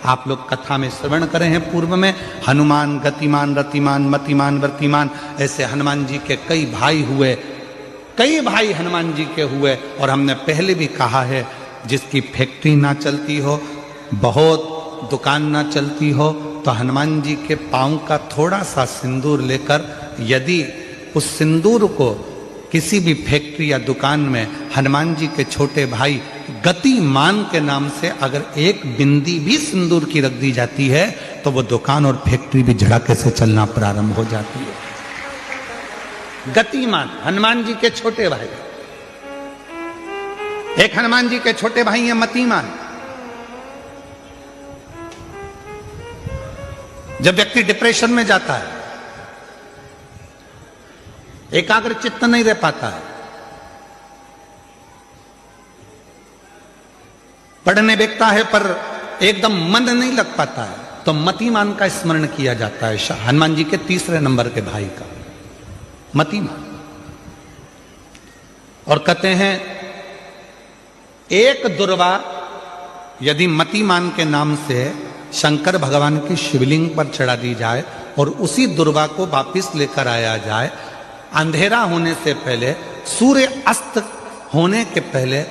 आप लोग कथा में श्रवण करे हैं पूर्व में, हनुमान गतिमान रतिमान मतिमान वर्तिमान, ऐसे हनुमान जी के कई भाई हुए, कई भाई हनुमान जी के हुए। और हमने पहले भी कहा है, जिसकी फैक्ट्री ना चलती हो, बहुत दुकान ना चलती हो, तो हनुमान जी के पांव का थोड़ा सा सिंदूर लेकर, यदि उस सिंदूर को किसी भी फैक्ट्री या दुकान में हनुमान जी के छोटे भाई गतिमान के नाम से अगर एक बिंदी भी सिंदूर की रख दी जाती है, तो वो दुकान और फैक्ट्री भी झड़के से चलना प्रारंभ हो जाती है। गतिमान हनुमान जी के छोटे भाई, एक हनुमान जी के छोटे भाई हैं मतिमान। जब व्यक्ति डिप्रेशन में जाता है, एकाग्र चित्त नहीं रह पाता है, पढ़ने बैठता है पर एकदम मन नहीं लग पाता है, तो मतिमान का स्मरण किया जाता है, हनुमान जी के तीसरे नंबर के भाई का, मतिमान। और कहते हैं एक दुर्वा यदि मतिमान के नाम से शंकर भगवान की शिवलिंग पर चढ़ा दी जाए और उसी दुर्वा को वापिस लेकर आया जाए, अंधेरा होने से पहले, सूर्य अस्त होने के पहले,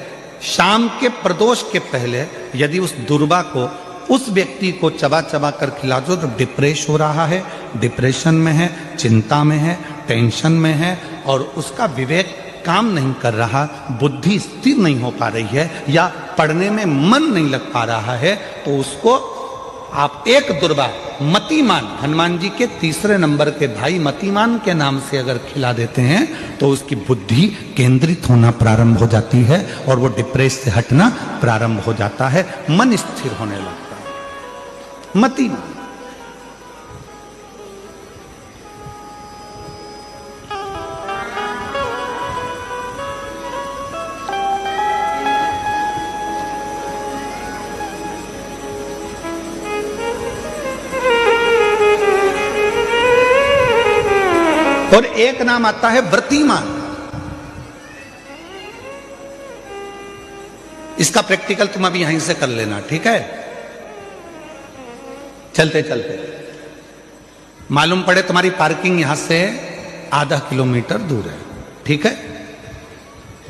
शाम के प्रदोष के पहले यदि उस दुर्वा को उस व्यक्ति को चबा चबा कर खिला दो, तो डिप्रेस हो रहा है, डिप्रेशन में है, चिंता में है, टेंशन में है और उसका विवेक काम नहीं कर रहा, बुद्धि स्थिर नहीं हो पा रही है या पढ़ने में मन नहीं लग पा रहा है, तो उसको आप एक दुर्वा मतिमान, हनुमान जी के तीसरे नंबर के भाई मतिमान के नाम से अगर खिला देते हैं, तो उसकी बुद्धि केंद्रित होना प्रारंभ हो जाती है और वो डिप्रेस से हटना प्रारंभ हो जाता है, मन स्थिर होने लगता है। मतिमान और एक नाम आता है व्रतिमान। इसका प्रैक्टिकल तुम अभी यहीं से कर लेना, ठीक है? चलते चलते मालूम पड़े तुम्हारी पार्किंग यहां से आधा किलोमीटर दूर है, ठीक है?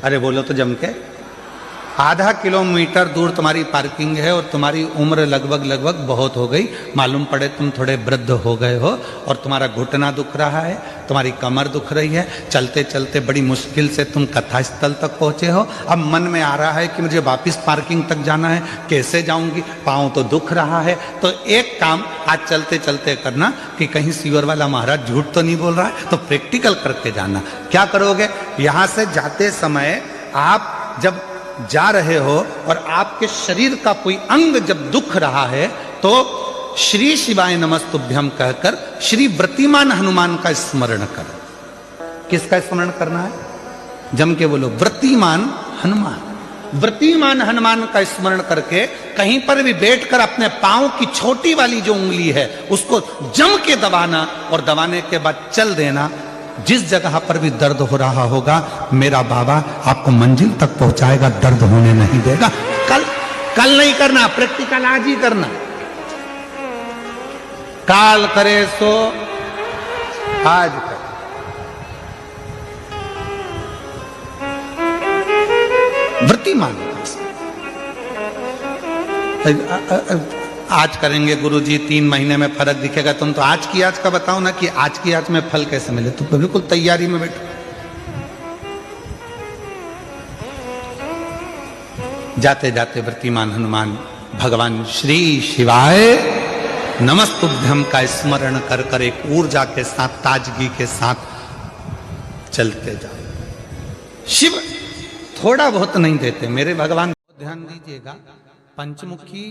अरे बोलो तो जम के, आधा किलोमीटर दूर तुम्हारी पार्किंग है और तुम्हारी उम्र लगभग बहुत हो गई, मालूम पड़े तुम थोड़े वृद्ध हो गए हो और तुम्हारा घुटना दुख रहा है, तुम्हारी कमर दुख रही है, चलते चलते बड़ी मुश्किल से तुम कथा स्थल तक पहुंचे हो, अब मन में आ रहा है कि मुझे वापस पार्किंग तक जाना है, कैसे जाऊंगी, पाँव तो दुख रहा है। तो एक काम आज चलते चलते करना कि कहीं सीवर वाला महाराज झूठ तो नहीं बोल रहा है, तो प्रैक्टिकल करके जाना। क्या करोगे, यहां से जाते समय आप जब जा रहे हो और आपके शरीर का कोई अंग जब दुख रहा है, तो श्री शिवाय नमस्तुभ्यम कहकर श्री व्रतिमान हनुमान का स्मरण करो। किसका स्मरण करना है? जम के बोलो, व्रतिमान हनुमान। व्रतिमान हनुमान का स्मरण करके कहीं पर भी बैठकर अपने पांव की छोटी वाली जो उंगली है उसको जम के दबाना और दबाने के बाद चल देना। जिस जगह पर भी दर्द हो रहा होगा, मेरा बाबा आपको मंजिल तक पहुंचाएगा, दर्द होने नहीं देगा। कल नहीं करना, प्रैक्टिकल आज ही करना। काल करे सो आज कर। व्रतिमान आज करेंगे गुरुजी, 3 महीने में फर्क दिखेगा। तुम तो आज की आज का बताओ ना कि आज की आज में फल कैसे मिले। तुम बिल्कुल तैयारी में बैठो। जाते जाते व्रतिमान हनुमान भगवान श्री शिवाय नमस्तुभ्यम का स्मरण कर कर एक ऊर्जा के साथ, ताजगी के साथ चलते जाओ। शिव थोड़ा बहुत नहीं देते मेरे भगवान, ध्यान दीजिएगा। पंचमुखी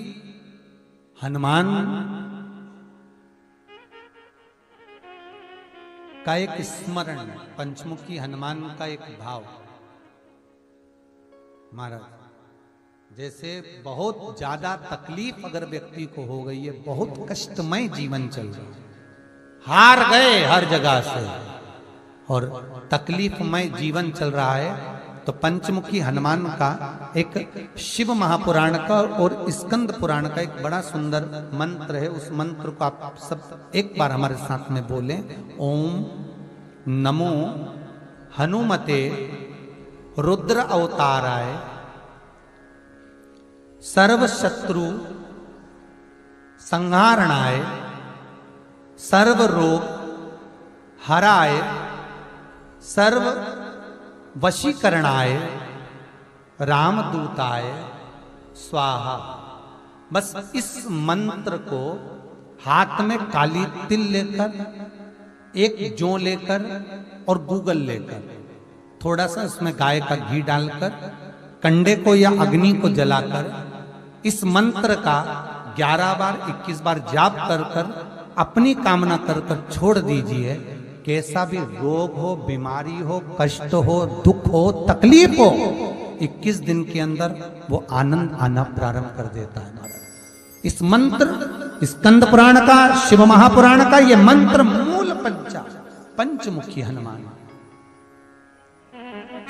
हनुमान का एक स्मरण, पंचमुखी हनुमान का एक भाव। महाराज, जैसे बहुत ज्यादा तकलीफ अगर व्यक्ति को हो गई है, बहुत कष्टमय जीवन चल रहा है, हार गए हर जगह से और तकलीफमय जीवन चल रहा है, तो तो पंचमुखी हनुमान का एक शिव महापुराण का और स्कंद पुराण का एक बड़ा सुंदर मंत्र है। उस मंत्र को आप सब एक बार हमारे साथ में बोलें। ओम नमो हनुमते रुद्र अवताराय सर्व शत्रु संहारणाय सर्व रोग हराय सर्व वशीकरणाय रामदूताय स्वाहा। बस इस मंत्र को हाथ में काली तिल लेकर, एक जौ लेकर और गूगल लेकर, थोड़ा सा इसमें गाय का घी डालकर, कंडे को या अग्नि को जलाकर इस मंत्र का 11 बार 21 बार जाप कर कर अपनी कामना कर कर छोड़ दीजिए। कैसा भी रोग हो, बीमारी हो, कष्ट हो, दुख हो, तकलीफ हो, 21 दिन के अंदर वो आनंद आना प्रारंभ कर देता है। इस मंत्र, स्कंद पुराण का, शिव महापुराण का ये मंत्र मूल पंचमुखी हनुमान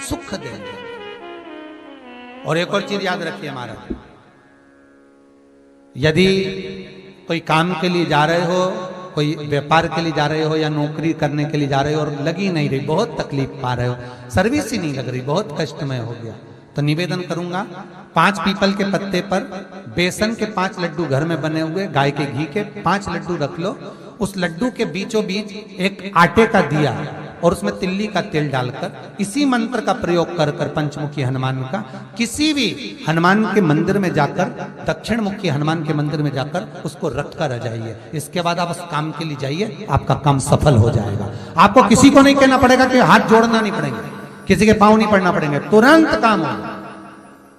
सुख देंगे। और एक और चीज याद रखिए हमारा, यदि कोई काम के लिए जा रहे हो, कोई व्यापार के लिए जा रहे हो या नौकरी करने के लिए जा रहे हो और लगी नहीं रही, बहुत तकलीफ पा रहे हो, सर्विस ही नहीं लग रही, बहुत कष्टमय हो गया, तो निवेदन करूंगा 5 पीपल के पत्ते पर बेसन के 5 लड्डू घर में बने हुए, गाय के घी के 5 लड्डू रख लो। उस लड्डू के बीचों बीच एक आटे का दिया और उसमें तिल्ली का तेल डालकर इसी मंत्र का प्रयोग कर कर पंचमुखी हनुमान का किसी भी हनुमान के मंदिर में जाकर, दक्षिण मुखी हनुमान के मंदिर में जाकर उसको रख कर आ जाइए। इसके बाद आप उस काम के लिए जाइए, आपका काम सफल हो जाएगा। आपको किसी को नहीं कहना पड़ेगा कि हाथ जोड़ना नहीं पड़ेंगे, किसी के पांव नहीं पड़ना पड़ेंगे, तुरंत काम होगा।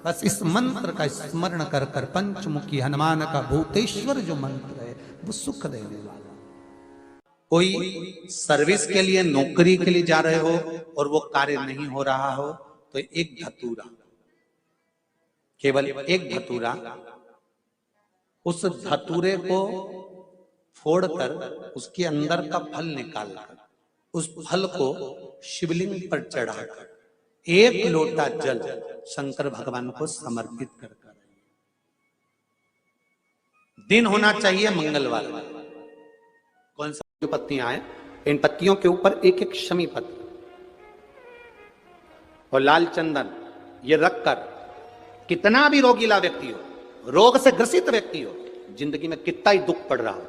बस इस मंत्र का स्मरण कर कर पंचमुखी हनुमान का भूतेश्वर जो मंत्र है वो सुख देने वाला। कोई सर्विस के लिए, नौकरी के लिए जा रहे हो और वो कार्य नहीं हो रहा हो, तो एक धतूरा, केवल एक धतूरा, उस धतूरे को फोड़कर उसके अंदर का फल निकालकर उस फल को शिवलिंग पर चढ़ाकर 1 लोटा जल शंकर भगवान को समर्पित कर कर। दिन होना चाहिए मंगलवार। कौन सा? जो पत्तियां हैं, इन पत्तियों के ऊपर एक एक शमी पत्र और लाल चंदन ये रखकर, कितना भी रोगीला व्यक्ति हो, रोग से ग्रसित व्यक्ति हो, जिंदगी में कितना ही दुख पड़ रहा हो,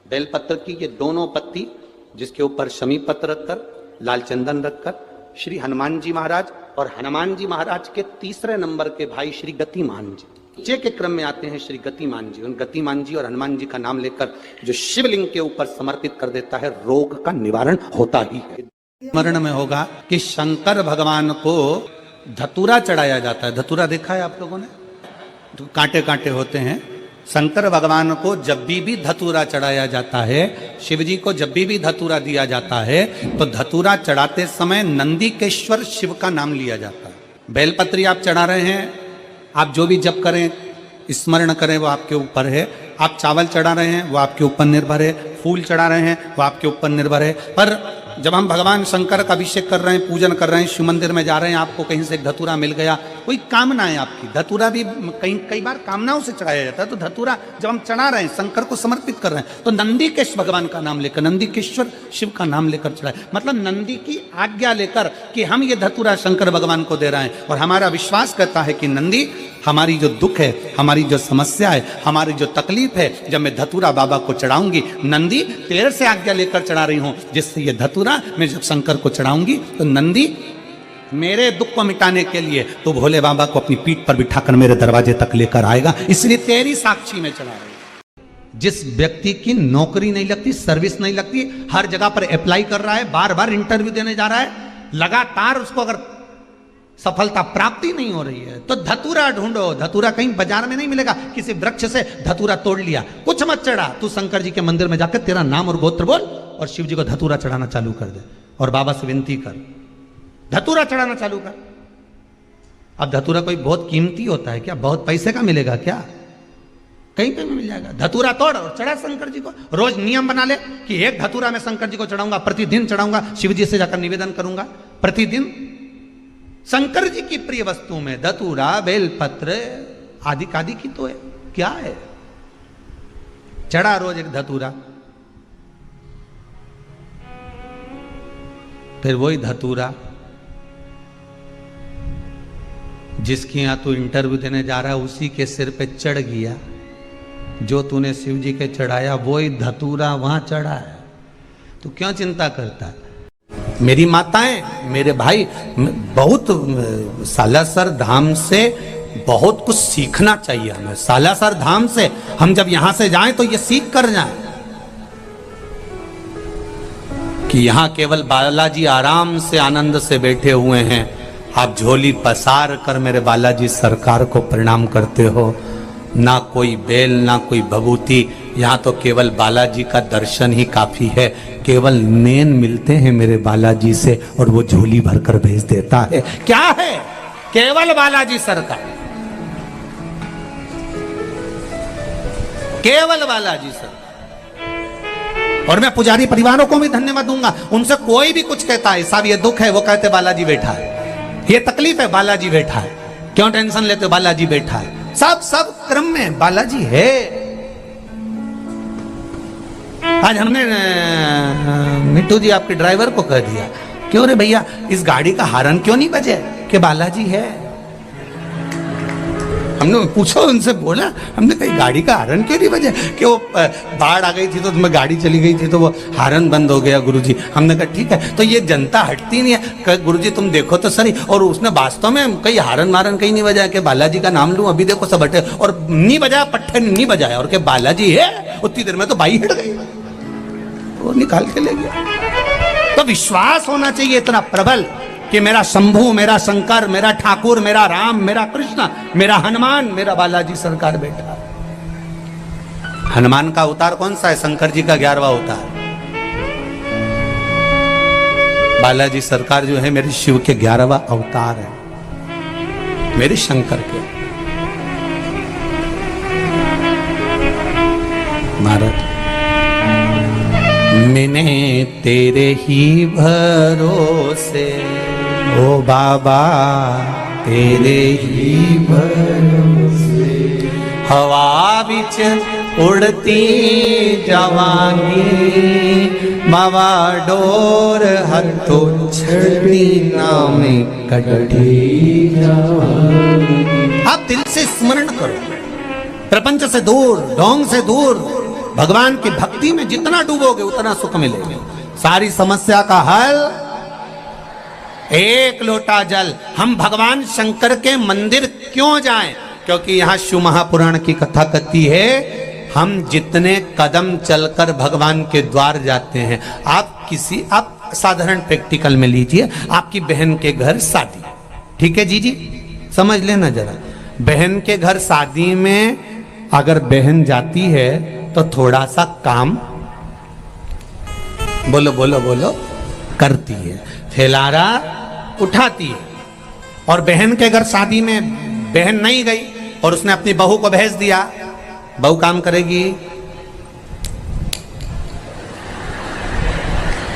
बेलपत्र की ये दोनों पत्ती जिसके ऊपर शमी पत्र रखकर, लाल चंदन रखकर श्री हनुमान जी महाराज और हनुमान जी महाराज के तीसरे नंबर के भाई श्री गतिमान जी, नीचे के क्रम में आते हैं श्री गतिमान जी। उन गतिमान जी और हनुमान जी का नाम लेकर जो शिवलिंग के ऊपर समर्पित कर देता है, रोग का निवारण होता ही है। स्मरण में होगा कि शंकर भगवान को धतूरा चढ़ाया जाता है। धतूरा देखा है आप लोगों ने? तो कांटे कांटे होते हैं। शंकर भगवान को जब भी धतूरा चढ़ाया जाता है, शिव जी को जब भी धतूरा दिया जाता है, तो धतूरा चढ़ाते समय नंदीकेश्वर शिव का नाम लिया जाता है। बेलपत्री आप चढ़ा रहे हैं, आप जो भी जप करें, स्मरण करें, वो आपके ऊपर है। आप चावल चढ़ा रहे हैं, वो आपके ऊपर निर्भर है। फूल चढ़ा रहे हैं, वो आपके ऊपर निर्भर है। पर जब हम भगवान शंकर का अभिषेक कर रहे हैं, पूजन कर रहे हैं, शिव मंदिर में जा रहे हैं, आपको कहीं से एक धतूरा मिल गया, कोई कामना है आपकी, धतूरा भी कई बार कामनाओं से चढ़ाया जाता है। तो धतूरा जब हम चढ़ा रहे हैं, शंकर को समर्पित कर रहे हैं, तो नंदीकेश्वर भगवान का नाम लेकर, नंदीकेश्वर शिव का नाम लेकर चढ़ाए, मतलब नंदी की आज्ञा लेकर कि हम ये धतूरा शंकर भगवान को दे रहे हैं। और हमारा विश्वास कहता है कि नंदी, हमारी जो दुख है, हमारी जो समस्या है, हमारी जो तकलीफ है, जब मैं धतूरा बाबा को चढ़ाऊंगी, नंदी तेरे से आज्ञा लेकर चढ़ा रही हूं, जिससे ये धतूरा मैं जब शंकर को चढ़ाऊंगी, तो नंदी मेरे दुख को मिटाने के लिए तो भोले बाबा को अपनी पीठ पर बिठाकर मेरे दरवाजे तक लेकर आएगा, इसलिए तेरी साक्षी में चढ़ा रही हूं। जिस व्यक्ति की नौकरी नहीं लगती, सर्विस नहीं लगती, हर जगह पर अप्लाई कर रहा है, बार बार इंटरव्यू देने जा रहा है, लगातार उसको अगर सफलता प्राप्ति नहीं हो रही है, तो धतूरा ढूंढो। धतूरा कहीं बाजार में नहीं मिलेगा, किसी वृक्ष से धतूरा तोड़ लिया, कुछ मत चढ़ा, तू शंकर जी के मंदिर में जाकर तेरा नाम और गोत्र बोल और शिव जी को धतूरा चढ़ाना चालू कर दे और बाबा से विनती कर, धतूरा चढ़ाना चालू कर। अब धतूरा कोई बहुत कीमती होता है क्या? बहुत पैसे का मिलेगा क्या? कहीं पे भी मिल जाएगा। धतूरा तोड़ और चढ़ा शंकर जी को। रोज नियम बना ले कि एक धतूरा मैं शंकर जी को चढ़ाऊंगा, प्रतिदिन चढ़ाऊंगा, शिव जी से जाकर निवेदन करूंगा, प्रतिदिन शंकर जी की प्रिय वस्तु में धतूरा, बेलपत्र आदि कादि की तो है, क्या है? चढ़ा रोज एक धतूरा, फिर वही धतूरा जिसके यहां तू इंटरव्यू देने जा रहा है उसी के सिर पे चढ़ गया। जो तूने शिव जी के चढ़ाया वही धतूरा वहां चढ़ा है, तो क्यों चिंता करता है? मेरी माताएं, मेरे भाई, बहुत सालासर धाम से बहुत कुछ सीखना चाहिए हमें। सालासर धाम से हम जब यहां से जाएं तो ये सीख कर जाएं कि यहां केवल बालाजी आराम से आनंद से बैठे हुए हैं। आप झोली पसार कर मेरे बालाजी सरकार को प्रणाम करते हो, ना कोई बेल ना कोई भभूति, यहाँ तो केवल बालाजी का दर्शन ही काफी है। केवल नेन मिलते हैं मेरे बालाजी से और वो झोली भरकर भेज देता है। क्या है? केवल बालाजी सरकार, केवल बालाजी सरकार। और मैं पुजारी परिवारों को भी धन्यवाद दूंगा। उनसे कोई भी कुछ कहता है, साहब ये दुख है, वो कहते बालाजी बैठा है, ये तकलीफ है, बालाजी बैठा है, क्यों टेंशन लेते हो, बालाजी बैठा है। सब क्रम में बालाजी है। आज हमने मिट्टू जी आपके ड्राइवर को कह दिया, क्यों रे भैया इस गाड़ी का हॉर्न क्यों नहीं बजे, कि बालाजी है। हमने पूछो उनसे, बोला हमने कही गाड़ी का हॉर्न क्यों नहीं बजे, कि वो बाढ़ आ गई थी तो उसमें गाड़ी चली गई थी तो वो हॉर्न बंद हो गया गुरुजी। हमने कहा ठीक है, तो ये जनता हटती नहीं है, गुरुजी तुम देखो तो सही। और उसने वास्तव में कहीं हॉर्न मारन कहीं नहीं बजाया कि बालाजी का नाम लूं, अभी देखो सब हटे, और नहीं बजाया, पट्टे नहीं बजाया, और के बालाजी है। उतनी देर में तो बाई हट गई, वो निकाल के ले गया। तो विश्वास होना चाहिए इतना प्रबल कि मेरा शंभू, मेरा शंकर, मेरा ठाकुर, मेरा राम, मेरा कृष्ण, मेरा हनुमान, मेरा बालाजी सरकार बैठा। हनुमान का अवतार कौन सा है? शंकर जी का 11वां अवतार। बालाजी सरकार जो है मेरे शिव के 11वां अवतार है, मेरे शंकर के। महाराज मैंने तेरे ही भरोसे, ओ बाबा तेरे ही भरोसे, हवा बिच उड़ती जवानी, बाबा डोर हथो छड़ी नाम कटी जवानी। आप दिल से स्मरण करो, प्रपंच से दूर, ढोंग से दूर, भगवान की भक्ति में जितना डूबोगे उतना सुख मिलेगा। सारी समस्या का हल एक लोटा जल। हम भगवान शंकर के मंदिर क्यों जाएं? क्योंकि यहाँ शिव महापुराण की कथा कहती है, हम जितने कदम चलकर भगवान के द्वार जाते हैं। आप साधारण प्रैक्टिकल में लीजिए, आपकी बहन के घर शादी, ठीक है जी, समझ लेना जरा। बहन के घर शादी में अगर बहन जाती है तो थोड़ा सा काम बोलो बोलो बोलो करती है, थैलारा उठाती है। और बहन के घर शादी में बहन नहीं गई और उसने अपनी बहू को भेज दिया, बहू काम करेगी,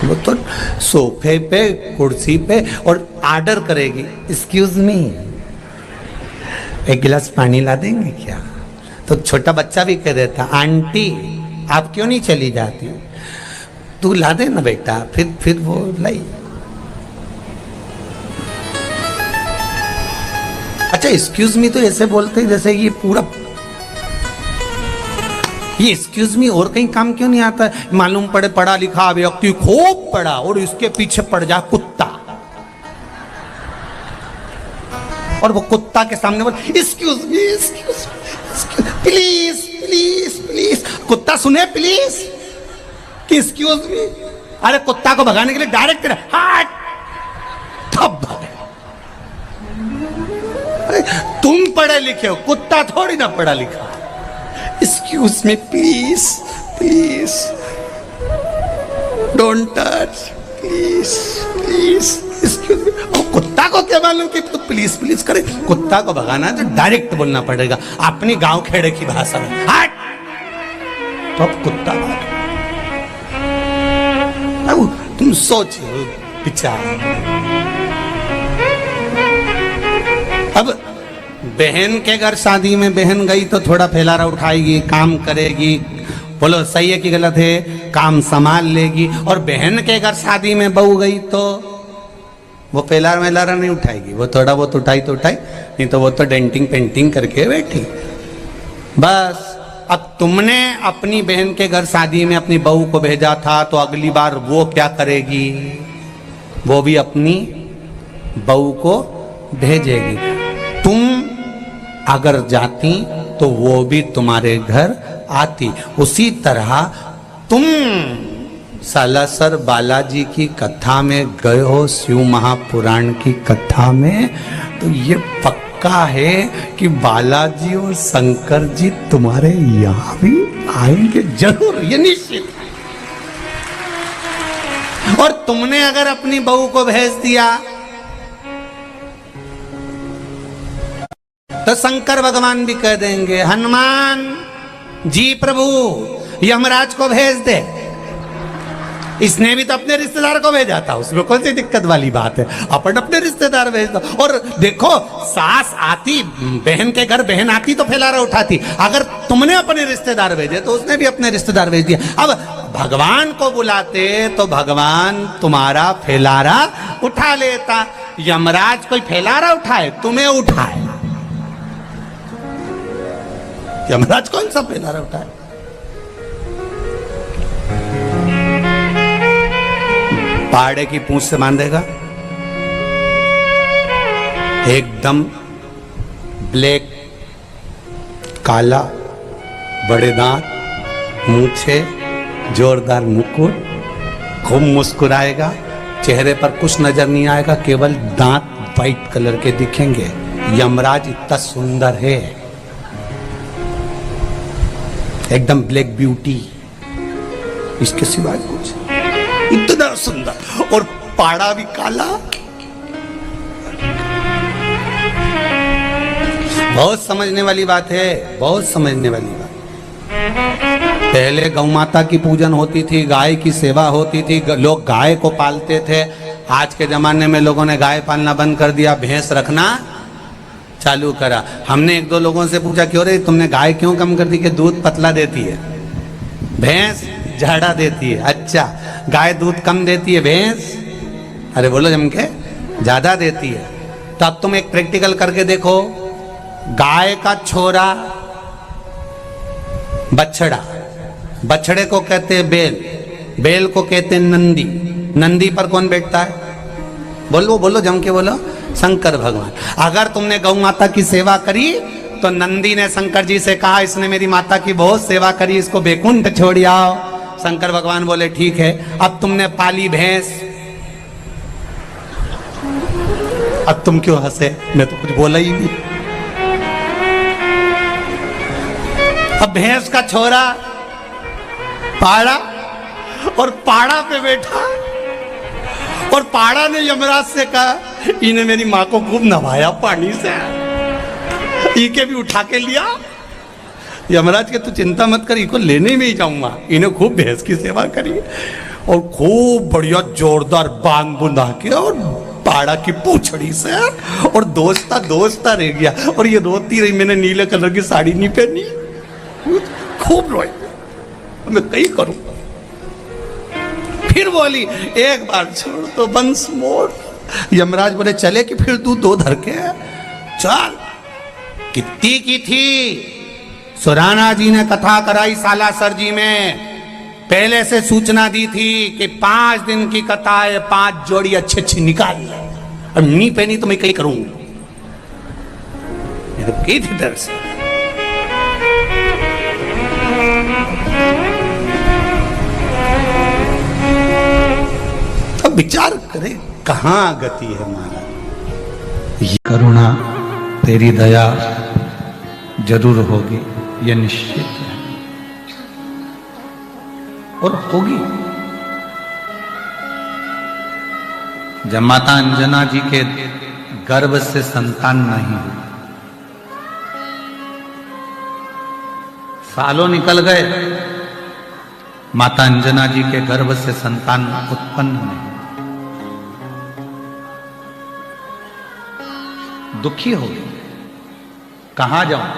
वो तो सोफे पे कुर्सी पे और ऑर्डर करेगी, एक्सक्यूज मी एक गिलास पानी ला देंगे क्या? तो छोटा बच्चा भी कह देता, आंटी आप क्यों नहीं चली जाती, तू ला दे ना बेटा। फिर वो लाई। अच्छा एक्सक्यूज मी तो ऐसे बोलते जैसे ये पूरा, ये एक्सक्यूज मी और कहीं काम क्यों नहीं आता है? मालूम पड़े पढ़ा लिखा व्यक्ति खूब पढ़ा और इसके पीछे पड़ जा कुत्ता, और वो कुत्ता के सामने बोल excuse me please please please. कुत्ता सुने प्लीज कि एक्सक्यूज मी। अरे कुत्ता को भगाने के लिए डायरेक्ट हट, तब भगे। तुम पढ़े लिखे हो, कुत्ता थोड़ी ना पढ़ा लिखा। Excuse me please please don't touch please please excuse me. और कुत्ता को क्या मालूम कि तो प्लीज प्लीज करे। कुत्ता को भगाना है तो डायरेक्ट बोलना पड़ेगा अपनी गांव खेड़े की भाषा में, हट, तो कुत्ता भाग। तुम सोचो विचार, अब बहन के घर शादी में बहन गई तो थोड़ा फैलारा उठाएगी, काम करेगी, बोलो सही है कि गलत है, काम संभाल लेगी। और बहन के घर शादी में बहू गई तो वो फैलारा वेलारा नहीं उठाएगी, वो थोड़ा बहुत उठाई तो उठाई, नहीं तो वो तो डेंटिंग पेंटिंग करके बैठी बस। अब तुमने अपनी बहन के घर शादी में अपनी बहू को भेजा था, तो अगली बार वो क्या करेगी, वो भी अपनी बहू को भेजेगी। तुम अगर जाती तो वो भी तुम्हारे घर आती। उसी तरह तुम सालासर बालाजी की कथा में गए हो, शिव महापुराण की कथा में, तो ये पक्का है कि बालाजी और शंकर जी तुम्हारे यहां भी आएंगे जरूर, ये निश्चित है। और तुमने अगर अपनी बहू को भेज दिया तो शंकर भगवान भी कह देंगे, हनुमान जी प्रभु यमराज को भेज दे। इसने भी तो अपने रिश्तेदार को भेजा था, उसमें कौन सी दिक्कत वाली बात है, अपन अपने रिश्तेदार भेज दो। और देखो सास आती बहन के घर, बहन आती तो फैलारा उठाती, अगर तुमने अपने रिश्तेदार भेजे तो उसने भी अपने रिश्तेदार भेज दिया। अब भगवान को बुलाते तो भगवान तुम्हारा फैलारा उठा लेता। यमराज कोई फैलारा उठाए, तुम्हें उठाए, यमराज कौन सा फैलारा उठाए। पाड़े की पूंछ से बांधेगा, एकदम ब्लैक, काला, बड़े दांत, मूछे, जोरदार मुकुट, खूब मुस्कुराएगा, चेहरे पर कुछ नजर नहीं आएगा, केवल दांत वाइट कलर के दिखेंगे। यमराज इतना सुंदर है, एकदम ब्लैक ब्यूटी, इसके सिवाय कुछ, इतना सुंदर। और पाड़ा भी काला, बहुत समझने वाली बात है, बहुत समझने वाली बात। पहले गौ माता की पूजन होती थी, गाय की सेवा होती थी, लोग गाय को पालते थे। आज के जमाने में लोगों ने गाय पालना बंद कर दिया, भैंस रखना चालू करा। हमने एक दो लोगों से पूछा, क्यों रे तुमने गाय क्यों कम कर दी? कि दूध पतला देती है, भैंस झाड़ा देती है। अच्छा, गाय दूध कम देती है, भैंस अरे बोलो जम के ज्यादा देती है। तो अब तुम एक प्रैक्टिकल करके देखो, गाय का छोरा बछड़ा, बछड़े को कहते हैं बैल, बैल को कहते हैं नंदी, नंदी पर कौन बैठता है? बोलो बोलो जम के बोलो, शंकर भगवान। अगर तुमने गौ माता की सेवा करी तो नंदी ने शंकर जी से कहा, इसने मेरी माता की बहुत सेवा करी, इसको बैकुंठ छोड़ आओ। शंकर भगवान बोले ठीक है। अब तुमने पाली भैंस, अब तुम क्यों हंसे? मैं तो कुछ बोला ही नहीं। अब भैंस का छोरा पाड़ा, और पाड़ा पे बैठा, और पाड़ा ने यमराज से कहा, इन्हें मेरी माँ को खूब नवाया पानी से, इके भी उठा के लिया। यमराज के तू चिंता मत कर, इनको लेने में ही जाऊंगा। इन्हें खूब भैंस की सेवा करी और खूब बढ़िया जोरदार बांग बुंदा के, और पाड़ा की पूछड़ी से, और दोस्ता रह गया। और ये रोती रही, मैंने नीले कलर की साड़ी नहीं पहनी, खूब रोई, मैं कहीं करूं। फिर बोली, एक बार छोड़ तो बंस मोड़। यमराज बोले, चले कि फिर तू दो धर के चल। कितनी की थी? सुराना जी ने कथा कराई सालासर जी में, पहले से सूचना दी थी कि 5 दिन की कथा है, 5 जोड़ी अच्छी अच्छी निकाल ले, और नहीं पहनी तो मैं कहीं करूंगा। की थी डर से। अब विचार करें कहां गति है महाराज। ये करुणा तेरी दया जरूर होगी, यह निश्चित है, और होगी। जब माता अंजना जी के गर्भ से संतान नहीं हुई, सालों निकल गए, माता अंजना जी के गर्भ से संतान उत्पन्न नहीं। दुखी हो गई, कहां जाऊं,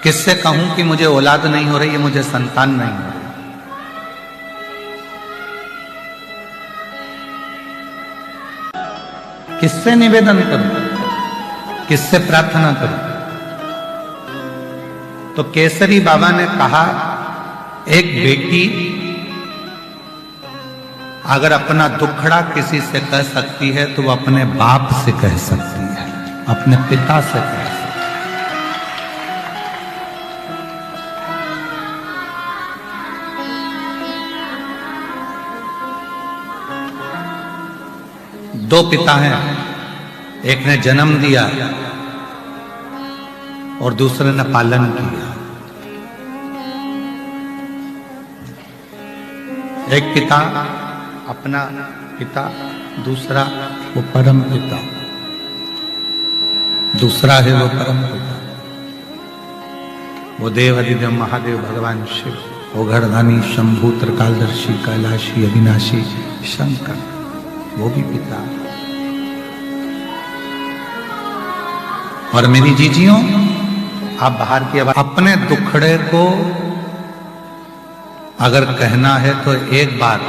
किससे कहूं कि मुझे औलाद नहीं हो रही है, मुझे संतान नहीं हो रही। किससे निवेदन करूं, किससे प्रार्थना करूं? तो केसरी बाबा ने कहा, एक बेटी अगर अपना दुखड़ा किसी से कह सकती है तो वो अपने बाप से कह सकती है, अपने पिता से कह सकती है। दो पिता हैं, एक ने जन्म दिया और दूसरे ने पालन किया। एक पिता अपना पिता, दूसरा वो परम पिता, दूसरा है वो परम पिता, वो देव अधिदेव महादेव भगवान शिव, वो घरधानी शंभु त्रिकालदर्शी कैलाशी अविनाशी शंकर, वो भी पिता। और मेरी जीजियों, आप बाहर की आवाज, अपने दुखड़े को अगर कहना है तो एक बार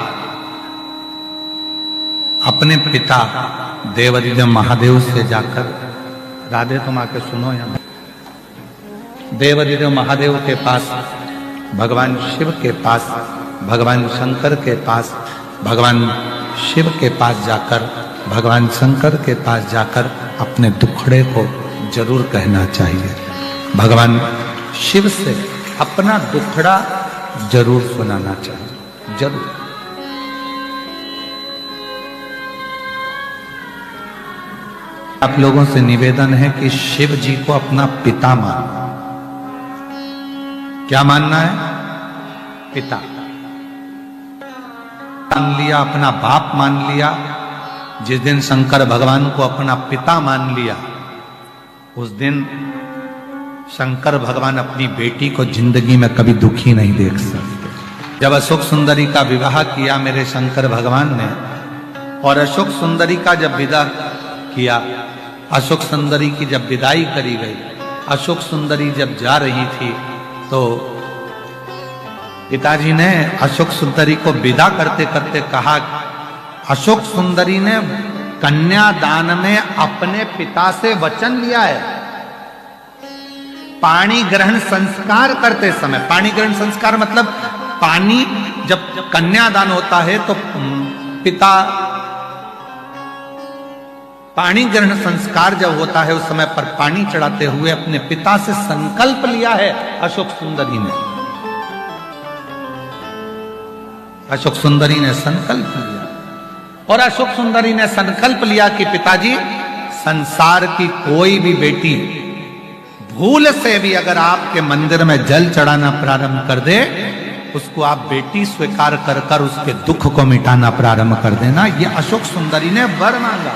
अपने पिता देवादिदेव महादेव से जाकर, राधे तुम आके सुनो यहां, देवादिदेव महादेव के पास, भगवान शिव के पास, भगवान शंकर के पास, भगवान शिव के पास जाकर, भगवान शंकर के पास जाकर अपने दुखड़े को जरूर कहना चाहिए। भगवान शिव से अपना दुखड़ा जरूर सुनाना चाहिए, जरूर। आप लोगों से निवेदन है कि शिव जी को अपना पिता मानना। क्या मानना है? पिता मान लिया, अपना बाप मान लिया। जिस दिन शंकर भगवान को अपना पिता मान लिया, उस दिन शंकर भगवान अपनी बेटी को जिंदगी में कभी दुखी नहीं देख सकते। जब अशोक सुंदरी का विवाह किया मेरे शंकर भगवान ने, और अशोक सुंदरी का जब विदा किया, अशोक सुंदरी की जब विदाई करी गई, अशोक सुंदरी जब जा रही थी, तो पिताजी ने अशोक सुंदरी को विदा करते करते कहा, अशोक सुंदरी ने कन्यादान में अपने पिता से वचन लिया है। पाणी ग्रहण संस्कार करते समय, पाणी ग्रहण संस्कार मतलब पानी, जब कन्यादान होता है तो पिता, पाणी ग्रहण संस्कार जब होता है उस समय पर पानी चढ़ाते हुए अपने पिता से संकल्प लिया है अशोक सुंदरी ने। अशोक सुंदरी ने संकल्प लिया, और अशोक सुंदरी ने संकल्प लिया कि पिताजी, संसार की कोई भी बेटी भूल से भी अगर आपके मंदिर में जल चढ़ाना प्रारंभ कर दे, उसको आप बेटी स्वीकार कर कर उसके दुख को मिटाना प्रारंभ कर देना। ये अशोक सुंदरी ने वर मांगा।